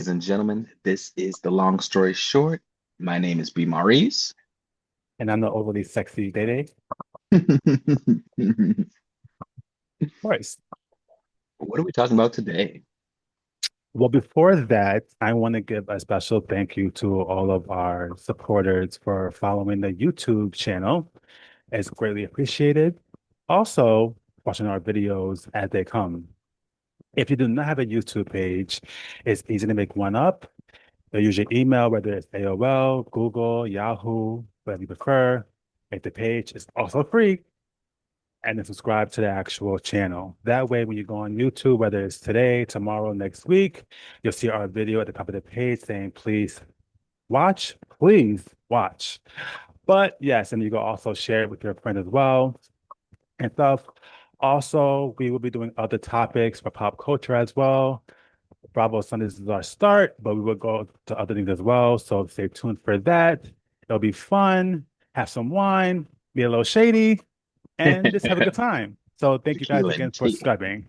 Ladies and gentlemen, this is the long story short. My name is B. Maurice. And I'm the overly sexy Day Day. What Of course. are we talking about today? Well, before that, I want to give a special thank you to all of our supporters for following the YouTube channel. It's greatly appreciated. Also, watching our videos as they come. If you do not have a YouTube page, it's easy to make one up. You use your email, whether it's AOL, Google, Yahoo, whatever you prefer. Make the page. It's also free. And then subscribe to the actual channel. That way, when you go on YouTube, whether it's today, tomorrow, next week, you'll see our video at the top of the page saying, please watch. But yes, and you can also share it with your friend as well and stuff. Also, we will be doing other topics for pop culture as well. Bravo Sundays is our start, but we will go to other things as well. So stay tuned for that. It'll be fun, have some wine, be a little shady, and just have a good time. So thank you guys Tequila again and for tea. subscribing.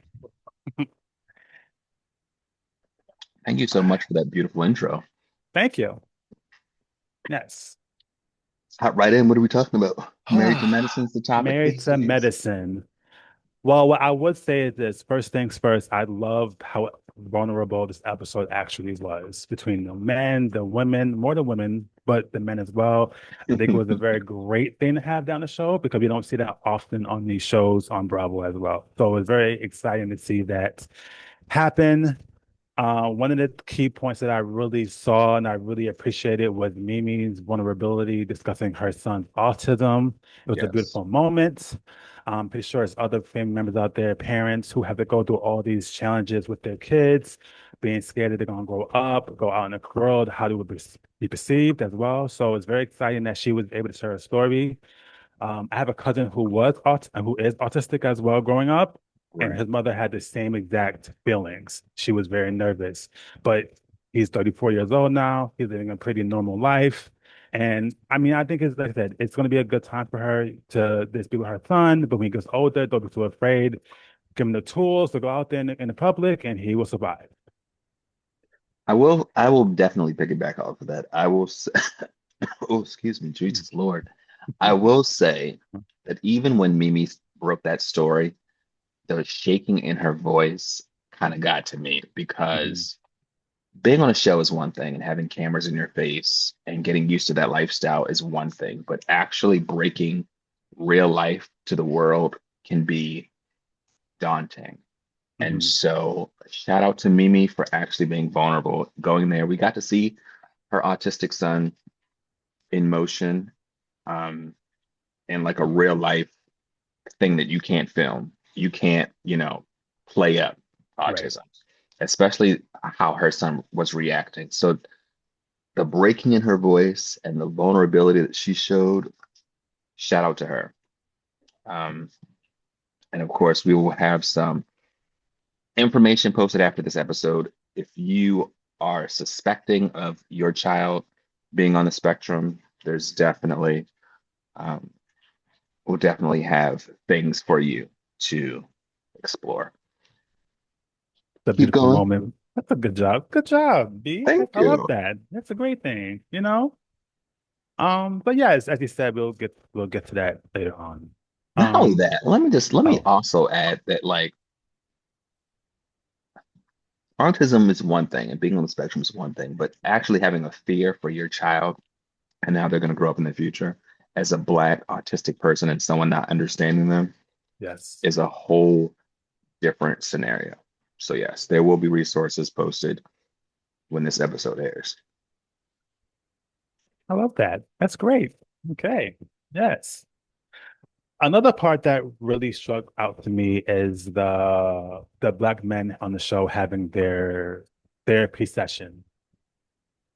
Thank you so much for that beautiful intro. Thank you. Yes. Hop right in. What are we talking about? Married to Medicine's the topic Married these to days. medicine. Well, what I would say is this. First things first, I loved how vulnerable this episode actually was between the men, the women, more the women, but the men as well. I think it was a very great thing to have down the show because we don't see that often on these shows on Bravo as well. So it was very exciting to see that happen. One of the key points that I really saw and I really appreciated was Mimi's vulnerability discussing her son's autism. It was a Yes. beautiful moment. I'm pretty sure there's other family members out there, parents who have to go through all these challenges with their kids, being scared that they're going to grow up, go out in the world, how they would be perceived as well. So it's very exciting that she was able to share her story. I have a cousin who is autistic as well growing up, and Right. his mother had the same exact feelings. She was very nervous, but he's 34 years old now. He's living a pretty normal life. And I mean, I think it's like I said, it's going to be a good time for her to this be with her son. But when he gets older, don't be too afraid. Give him the tools to go out there in the public, and he will survive. I will definitely pick it back off of that. Oh, excuse me, Jesus Lord. I will say that even when Mimi broke that story, the shaking in her voice kind of got to me Mhm. because being on a show is one thing and having cameras in your face and getting used to that lifestyle is one thing, but actually breaking real life to the world can be daunting. And Mhm. so, shout out to Mimi for actually being vulnerable, going there. We got to see her autistic son in motion, um, in like a real life thing that you can't film. You can't, play up Right. autism, especially how her son was reacting. So the breaking in her voice and the vulnerability that she showed, shout out to her. Um, and of course, we will have some information posted after this episode. If you are suspecting of your child being on the spectrum, there's definitely, um, we'll definitely have things for you to explore. It's a Keep beautiful going. moment. That's a good job. Good job, B. Thank I love you. that. That's a great thing, you know? But yeah, as you said, we'll get to that later on. Not only Um, that, let me oh, also add that like autism is one thing and being on the spectrum is one thing, but actually having a fear for your child and how they're going to grow up in the future as a Black autistic person and someone not understanding them yes. is a whole different scenario. So, yes, there will be resources posted when this episode airs. I love that. That's great. Okay. Yes. Another part that really struck out to me is the black men on the show having their therapy session,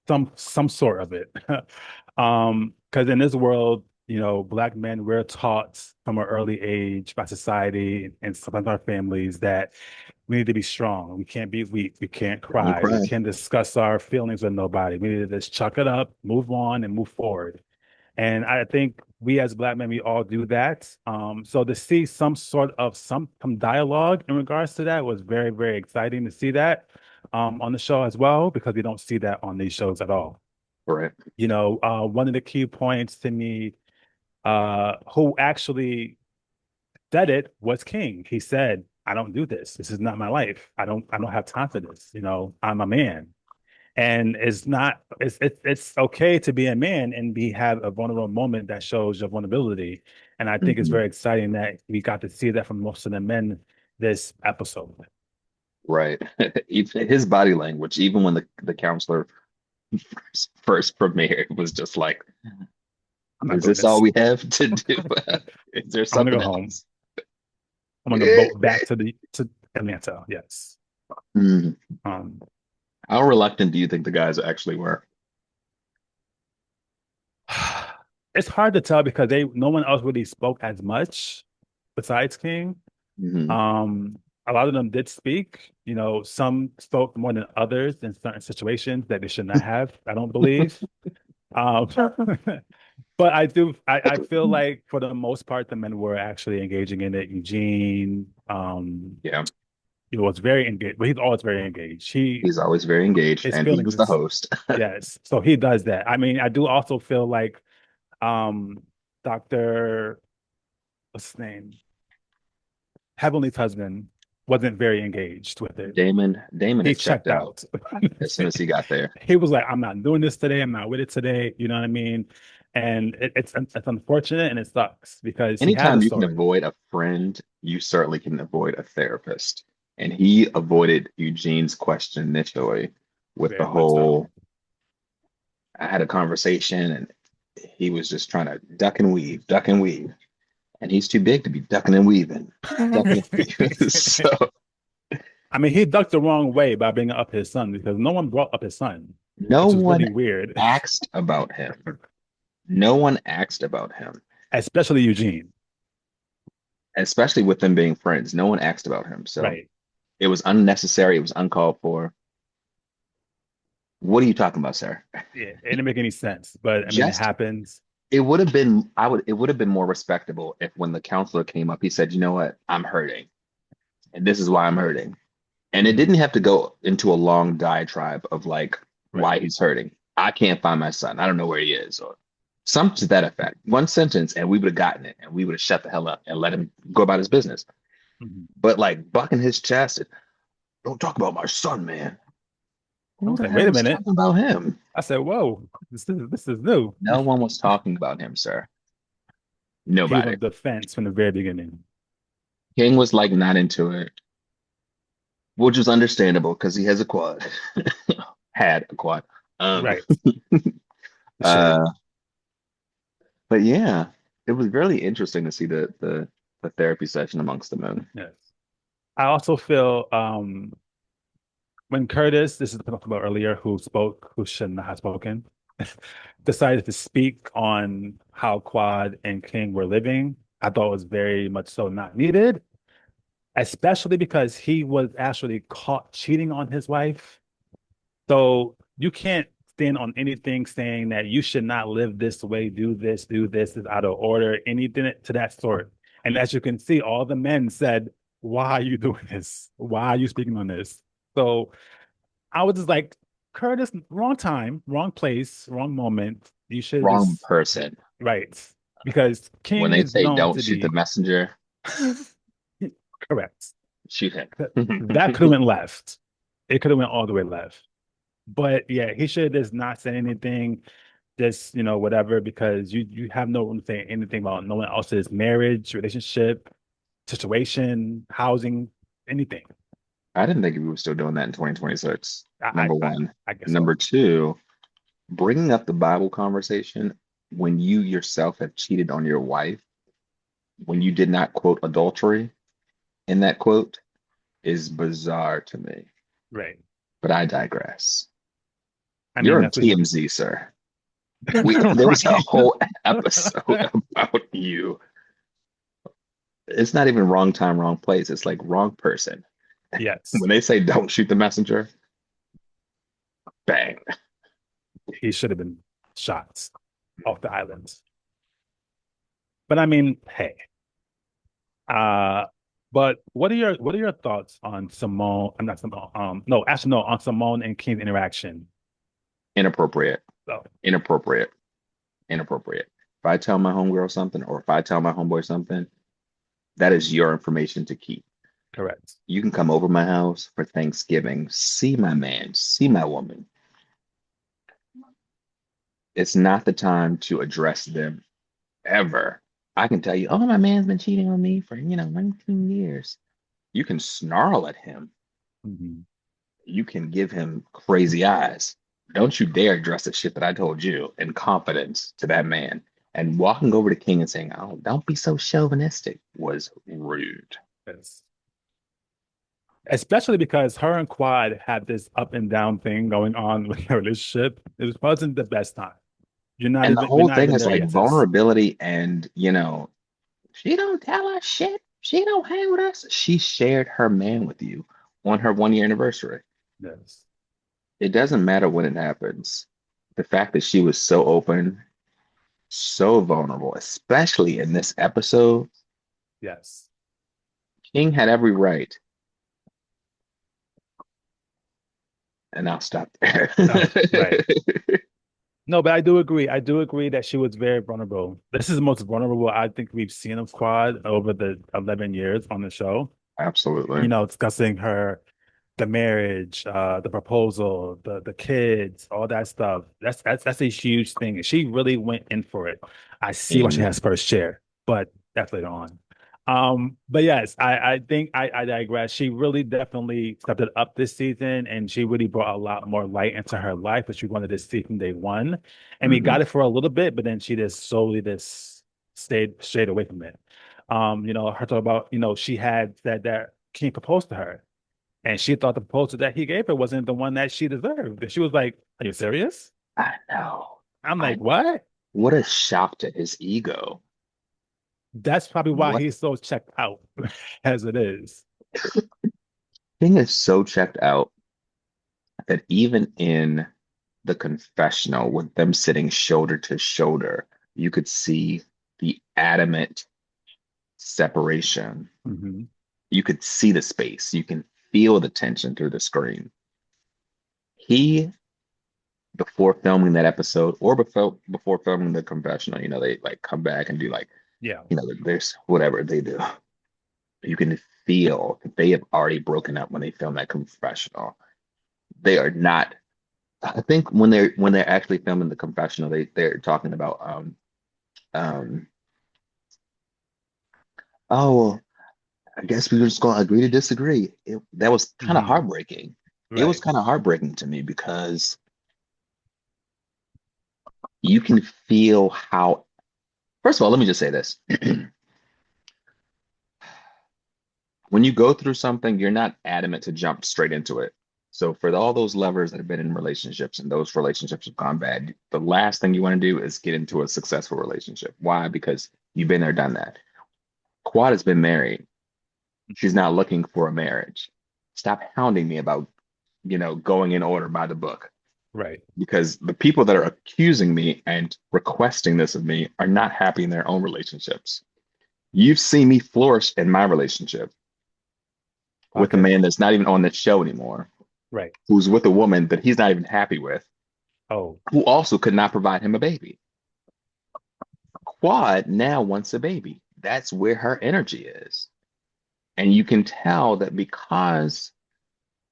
some sort of it. Because in this world, black men, we're taught from an early age by society and sometimes our families that we need to be strong. We can't be weak. We can't Don't cry. We cry. can't discuss our feelings with nobody. We need to just chuck it up, move on, and move forward. And I think we as black men, we all do that. So to see some sort of some dialogue in regards to that was very, very exciting to see that. on the show as well, because we don't see that on these shows at all. Right. One of the key points to me, who actually said it was King. He said, I don't do this. This is not my life. I don't have time for this. I'm a man. And it's not it's okay to be a man and be have a vulnerable moment that shows your vulnerability. And I think it's Mhm. very exciting that we got to see that from most of the men this episode. Right. His body language, even when the counselor first premiered, was just like, I'm not is doing this all this. we have to do? Is there I'm gonna go something home. else? I'm gonna vote back to Atlanta. Yes. Mm. Um, How reluctant do you think the guys actually were? it's hard to tell because they no one else really spoke as much besides King. Hmm. Um, a lot of them did speak. Some spoke more than others in certain situations that they should not have, I don't believe. Um, but I feel like for the most part, the men were actually engaging in it. Eugene, Yeah, was very engaged, but he's always very engaged. he's always very engaged, His and he feelings was the is, host. yes. So he does that. I mean, I do also feel like, Dr. What's his name? Heavenly's husband wasn't very engaged with it. Damon He had checked checked out out. as soon as he got there. He was like, I'm not doing this today. I'm not with it today. You know what I mean? And it's unfortunate and it sucks because he has a Anytime you can story. avoid a friend, you certainly can avoid a therapist. And he avoided Eugene's question initially with the Very much so. whole, I had a conversation and he was just trying to duck and weave, duck and weave. And he's too big to be ducking and weaving, ducking and weaving. So I mean, he ducked the wrong way by bringing up his son because no one brought up his son, no which is one really weird, asked about him. No one asked about him, especially Eugene. especially with them being friends. No one asked about him. So Right. it was unnecessary. It was uncalled for. What are you talking about, sir? Yeah, it didn't make any sense, but I mean, it Just happens. it would have been it would have been more respectable if when the counselor came up, he said, you know what, I'm hurting. And this is why I'm hurting. And it Mhm. didn't have to go into a long diatribe of like Right. why he's hurting. I can't find my son. I don't know where he is, or something to that effect. One sentence, and we would have gotten it, and we would have shut the hell up and let him go about his business. Mhm. But like bucking his chest, don't talk about my son, man. I Who was the like, wait hell a is minute. talking about him? I said, whoa, this is new. No one was talking about him, sir. He was Nobody. on the fence from the very beginning. King was like not into it, which was understandable because he has a quad, had a quad. Um, Right. Shade. uh, but yeah, it was really interesting to see the therapy session amongst the men. Yes. I also feel when Curtis, this is what I talked about earlier, who spoke, who should not have spoken, decided to speak on how Quad and King were living, I thought it was very much so not needed, especially because he was actually caught cheating on his wife. So you can't stand on anything saying that you should not live this way, do this is out of order, anything to that sort. And as you can see, all the men said, why are you doing this? Why are you speaking on this? So I was just like, Curtis, wrong time, wrong place, wrong moment. You should Wrong just, person. right. Because When King they is say known don't to shoot the be messenger, correct. shoot him. That could have went left. It could have went all the way left. But yeah, he should have just not said anything, just whatever, because you have no room to say anything about no one else's marriage, relationship, situation, housing, anything. I didn't think we were still doing that in 2026. I Number I I, one. I guess Number so. two, bringing up the Bible conversation when you yourself have cheated on your wife, when you did not quote adultery in that quote, is bizarre to me. Right. But I digress. I mean, You're on that's what TMZ, sir. There was a right. whole episode about you. It's not even wrong time, wrong place. It's like wrong person. Yes, When they say don't shoot the messenger, bang. he should have been shot off the island. But I mean, hey, uh, But what are your thoughts on Simone? I'm not Simone. No, actually, no, on Simone and King's interaction. Inappropriate, So, inappropriate, inappropriate. If I tell my homegirl something or if I tell my homeboy something, that is your information to keep. correct. You can come over my house for Thanksgiving, see my man, see my woman. It's not the time to address them ever. I can tell you, oh, my man's been cheating on me for, 19 years. You can snarl at him. Mhm. You can give him crazy eyes. Don't you dare address the shit that I told you in confidence to that man. And walking over to King and saying, oh, don't be so chauvinistic was rude. Yes. Especially because her and Quad had this up and down thing going on with their relationship. It wasn't the best time. And the You're whole not thing even is there like yet, sis. vulnerability and, she don't tell us shit. She don't hang with us. She shared her man with you on her 1 year anniversary. Yes. It doesn't matter when it happens. The fact that she was so open, so vulnerable, especially in this episode, Yes. King had every right. And I'll stop there. Oh, right. No, but I do agree. I do agree that she was very vulnerable. This is the most vulnerable I think we've seen of Quad over the 11 years on the show. Absolutely. Discussing the marriage, the proposal, the kids, all that stuff. That's a huge thing. She really went in for it. I see why she And has first chair, but that's later on. But yes, I think I digress. She really definitely stepped it up this season, and she really brought a lot more light into her life, which we wanted to see from day one. And we mhm. got it for a little bit, but then she just slowly just stayed away from it. Her talk about, she had said that King proposed to her. And she thought the proposal that he gave her wasn't the one that she deserved. And she was like, "Are you serious?" I know. I'm I like, "What?" What a shock to his ego. That's probably why What he's so checked out as it is. Thing is so checked out that even in the confessional with them sitting shoulder to shoulder, you could see the adamant separation. Hmm. You could see the space. You can feel the tension through the screen. He, before filming that episode or before filming the confessional, they like come back and do like, Yeah. there's whatever they do. You can feel that they have already broken up when they film that confessional. They are not. I think when they're actually filming the confessional, they're talking about um oh well, I guess we were just gonna agree to disagree. That was kind of Hmm. heartbreaking. It was Right. kind of heartbreaking to me because you can feel how. First of all, let me just say this: when you go through something, you're not adamant to jump straight into it. So for all those lovers that have been in relationships and those relationships have gone bad, the last thing you want to do is get into a successful relationship. Why? Because you've been there, done that. Quad has been married. She's not looking for a marriage. Stop hounding me about, going in order by the book. Right. Because the people that are accusing me and requesting this of me are not happy in their own relationships. You've seen me flourish in my relationship with a Okay. man that's not even on the show anymore, Right. who's with a woman that he's not even happy with, Oh, who also could not provide him a baby. Quad now wants a baby. That's where her energy is. And you can tell that because,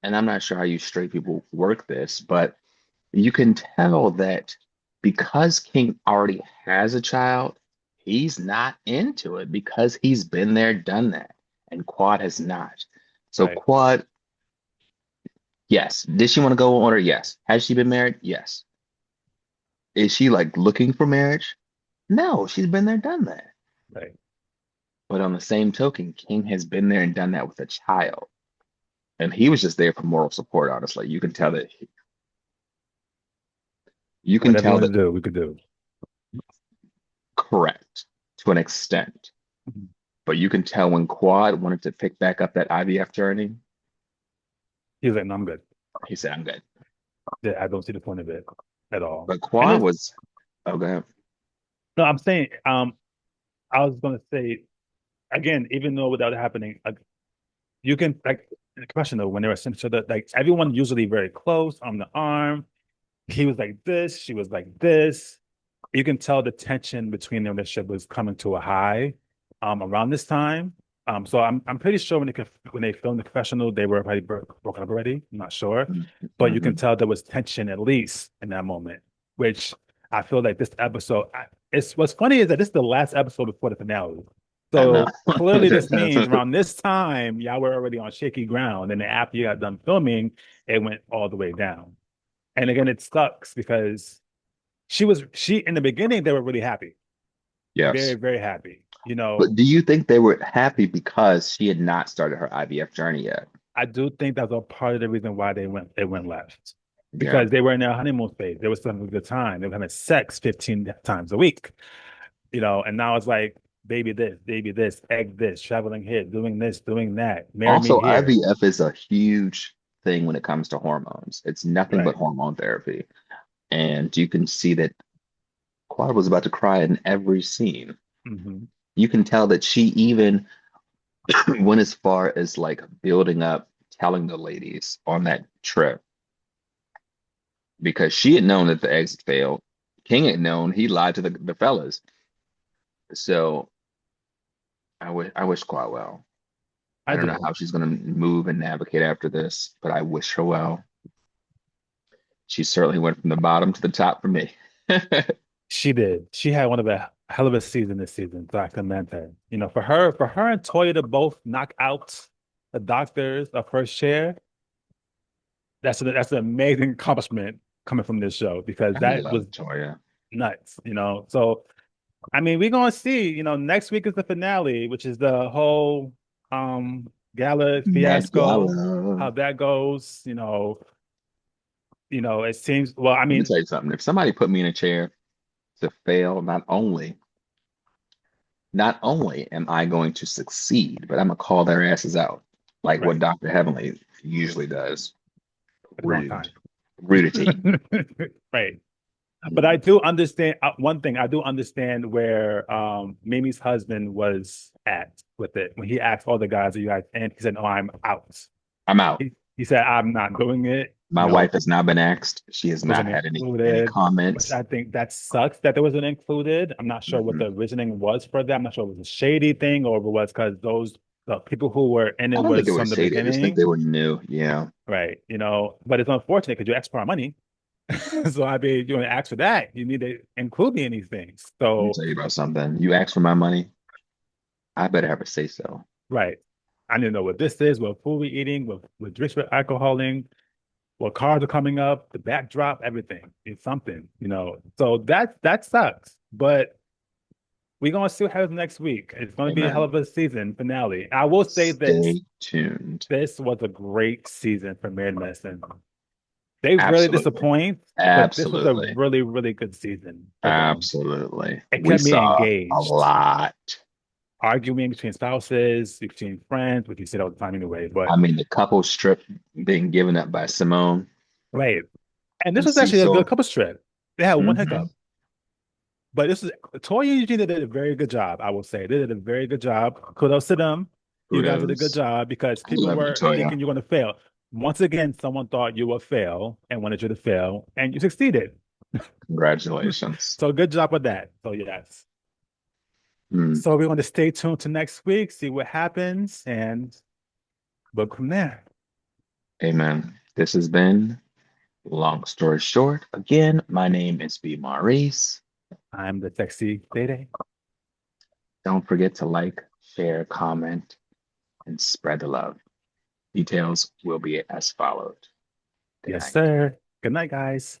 and I'm not sure how you straight people work this, but you can tell that because King already has a child, he's not into it because he's been there, done that. And Quad has not. So right. Quad, yes. Did she want to go on her? Yes. Has she been married? Yes. Is she like looking for marriage? No, she's been there, done that. Right. But on the same token, King has been there and done that with a child. And he was just there for moral support, honestly. You can Whatever you tell want that to do, we could do. correct to an extent. Mhm. But you can tell when Quad wanted to pick back up that IVF journey, He's like, "No, I'm good. he said, I'm good. Yeah, I don't see the point of it at all." But And Quad it's was, oh, go ahead. no, I'm saying, I was gonna say again, even though without it happening, you can like in the confessional when they were sent each other, like everyone usually very close on the arm. He was like this, she was like this. You can tell the tension between their relationship was coming to a high around this time. So I'm pretty sure when they filmed the confessional, they were already broken up already. I'm not sure, but you can Mhm. tell there was tension at least in that moment, which I feel like this episode. It's what's funny is that this is the last episode before the finale. I know. So clearly, this means around this time, y'all were already on shaky ground, and then after you got done filming, it went all the way down. And again, it sucks because she in the beginning they were really happy, very Yes. very happy. But do you think they were happy because she had not started her IVF journey yet? I do think that's a part of the reason why it went left Yeah. because they were in their honeymoon phase. They were still having a good time. They were having sex 15 times a week, and now it's like baby this, egg this, traveling here, doing this, doing that, marry me Also, here. IVF is a huge thing when it comes to hormones. It's nothing but Right. hormone therapy. And you can see that Quad was about to cry in every scene. Hmm. You can tell that she even went as far as like building up, telling the ladies on that trip because she had known that the eggs had failed. King had known he lied to the fellas. So I wish Quad well. I I don't know do. how she's gonna move and navigate after this, but I wish her well. She certainly went from the bottom to the top for me. She did. She had one of a hell of a season this season, so I commend her. For her and Toya to both knock out the doctors of first chair, that's an amazing accomplishment coming from this show because I that love was Toya. nuts. So I mean, we're gonna see. Next week is the finale, which is the whole gala Met fiasco, Gala. how that goes. It seems well, I Let me mean, tell you something. If somebody put me in a chair to fail, not only am I going to succeed, but I'm gonna call their asses out, like what right Dr. Heavenly usually does. at the wrong Rude. time. Rudity. Right. But I Mm. do understand one thing. I do understand where Mimi's husband was at with it when he asked all the guys, "Are you guys?" And he said, "No, I'm out." I'm out. He said, "I'm not doing it." My wife has not been asked. She has not Wasn't had any included, which comments. I think that sucks that there wasn't included. I'm not sure what Mhm. the reasoning was for that. I'm not sure if it was a shady thing or if it was because the people who were in I it don't think it was was from the shady. I just think beginning, they were new. Yeah. right? But it's unfortunate because you asked for our money. So I mean, you want to ask for that, you need to include me in these things. Let me So, tell you about something. You ask for my money, I better have a say so. right. I need to know what this is, what food we're eating, what drinks we're alcoholing, what cars are coming up, the backdrop, everything. It's something. So that sucks. But we're gonna see what happens next week. It's gonna be a hell Amen. of a season finale. I will say this. Stay tuned. This was a great season for Married Medicine. They really Absolutely. disappoint, but this was a Absolutely. really, really good season for them. Absolutely. It We kept me saw a engaged, lot. arguing between spouses, between friends, which you said all the time anyway. But I mean, the couple strip being given up by Simone right. And this and was actually a good Cecil. couple trip. They had one Hmm. hiccup. But this is Toya and Eugene did a very good job, I will say. They did a very good job. Kudos to them. You guys did a good Kudos. job because I people love you, were Toya. thinking you're going to fail. Once again, someone thought you would fail and wanted you to fail, and you succeeded. Congratulations. So good job with that. So yes. Mm, So we want to stay tuned to next week, see what happens, and look from there. amen. This has been Long Story Short. Again, my name is B. Maurice. I'm the sexy Day. Don't forget to like, share, comment, and spread the love. Details will be as followed. Good Yes, night. sir. Good night, guys.